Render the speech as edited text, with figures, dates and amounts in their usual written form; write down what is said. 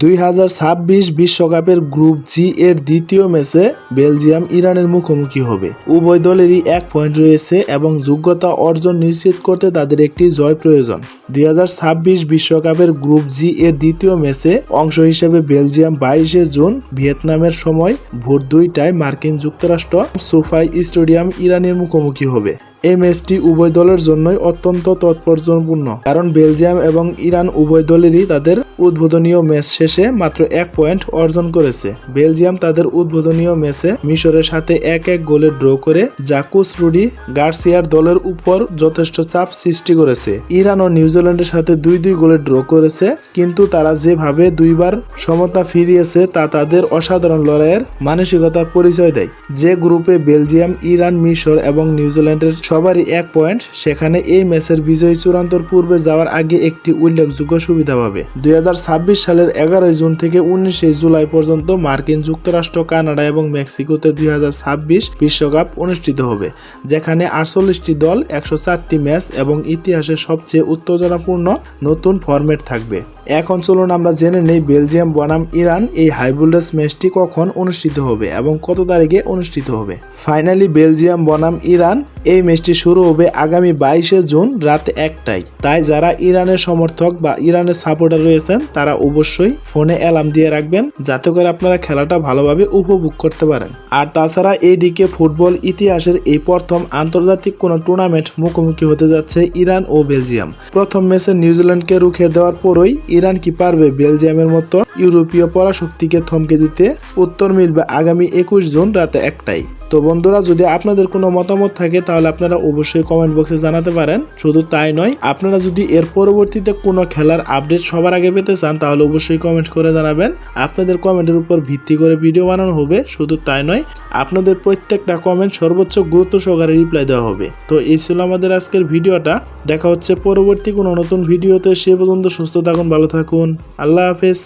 2026 বিশ্বকাপের গ্রুপ জি এর দ্বিতীয় ম্যাচে বেলজিয়াম ইরানের মুখোমুখি হবে। উভয় দলেরই 1 পয়েন্ট রয়েছে এবং যোগ্যতা অর্জন নিশ্চিত করতে তাদের একটি জয় প্রয়োজন। 2026 বিশ্বকাপের গ্রুপ জি এর দ্বিতীয় ম্যাচে অংশ হিসেবে বেলজিয়াম 22 জুন ভিয়েতনামের সময় ভোর 2টায় মার্কিন যুক্তরাষ্ট্র সোফাই স্টেডিয়াম ইরানের মুখোমুখি হবে। এই ম্যাচটি উভয় দলের জন্যই অত্যন্ত তাৎপর্যপূর্ণ, কারণ বেলজিয়াম এবং ইরান উভয় দলেরই তাদের উদ্বোধনীয় ম্যাচ শেষে মাত্র 1 পয়েন্ট অর্জন করেছে। বেলজিয়াম তাদের উদ্বোধনীয় ম্যাচে মিশরের সাথে 1-1 গোলে ড্র করে জাকুস রুডি গার্সিয়ার দলের উপর যথেষ্ট চাপ সৃষ্টি করেছে। ইরান ও নিউজিল্যান্ডের সাথে 2-2 গোলে ড্র করেছে, কিন্তু তারা যেভাবে দুইবার সমতা ফিরিয়েছে তা তাদের অসাধারণ লড়াইয়ের মানসিকতার পরিচয় দেয়। যে গ্রুপে বেলজিয়াম, ইরান, মিশর এবং নিউজিল্যান্ডের সবারই 1 পয়েন্ট, সেখানে এই ম্যাচের বিজয়ী চূড়ান্তর পূর্বে যাওয়ার আগে একটি উল্লেখযোগ্য সুবিধা পাবে। 2026 সালের 11 জুন থেকে 19 জুলাই পর্যন্ত মার্কিন যুক্তরাষ্ট্র, কানাডা এবং মেক্সিকোতে 2026 বিশ্বকাপ অনুষ্ঠিত হবে, যেখানে 48টি দল, 104টি ম্যাচ এবং ইতিহাসের সবচেয়ে উত্তেজনাপূর্ণ নতুন ফরম্যাট থাকবে। এখন চলুন আমরা জেনে নেই বেলজিয়াম বনাম ইরান এই হাই ভোল্টেজ ম্যাচটি কখন অনুষ্ঠিত হবে এবং কত তারিখে অনুষ্ঠিত হবে। ফাইনালি বেলজিয়াম বনাম ইরান এই ম্যাচটি শুরু হবে আগামী 22 জুন রাত 1টায়। তাই যারা ইরানের সমর্থক বা ইরানের সাপোর্টার রয়েছেন তারা অবশ্যই ফোনে অ্যালার্ম দিয়ে রাখবেন, যাতে করে আপনারা খেলাটা ভালোভাবে উপভোগ করতে পারেন। আর তাছাড়া এইদিকে ফুটবল ইতিহাসের এই প্রথম আন্তর্জাতিক কোনো টুর্নামেন্ট মুখোমুখি হতে যাচ্ছে ইরান ও বেলজিয়াম। প্রথম ম্যাচে নিউজিল্যান্ডকে রুখে দেওয়ার পরই ইরান কি পারবে বেলজিয়ামের মতো ইউরোপীয় পরাশক্তিকে থমকে দিতে? উত্তর মিলবে আগামী 21 জুন রাতে 1টায়। তো বন্ধুরা, যদি আপনাদের কোনো মতামত থাকে তাহলে আপনারা অবশ্যই কমেন্ট বক্সে জানাতে পারেন। শুধু তাই নয়, আপনারা যদি এর পরবর্তীতে কোনো খেলার আপডেট সবার আগে পেতে চান তাহলে অবশ্যই কমেন্ট করে জানাবেন। আপনাদের কমেন্টের উপর ভিত্তি করে ভিডিও বানানো হবে। শুধু তাই নয়, আপনাদের প্রত্যেকটা কমেন্ট সর্বোচ্চ গুরুত্ব সহকারে রিপ্লাই দেওয়া হবে। তো এই ছিল আমাদের আজকের ভিডিওটা। দেখা হচ্ছে পরবর্তী কোনো নতুন ভিডিওতে। সে পর্যন্ত সুস্থ থাকুন, ভালো থাকুন, আল্লাহ হাফেজ।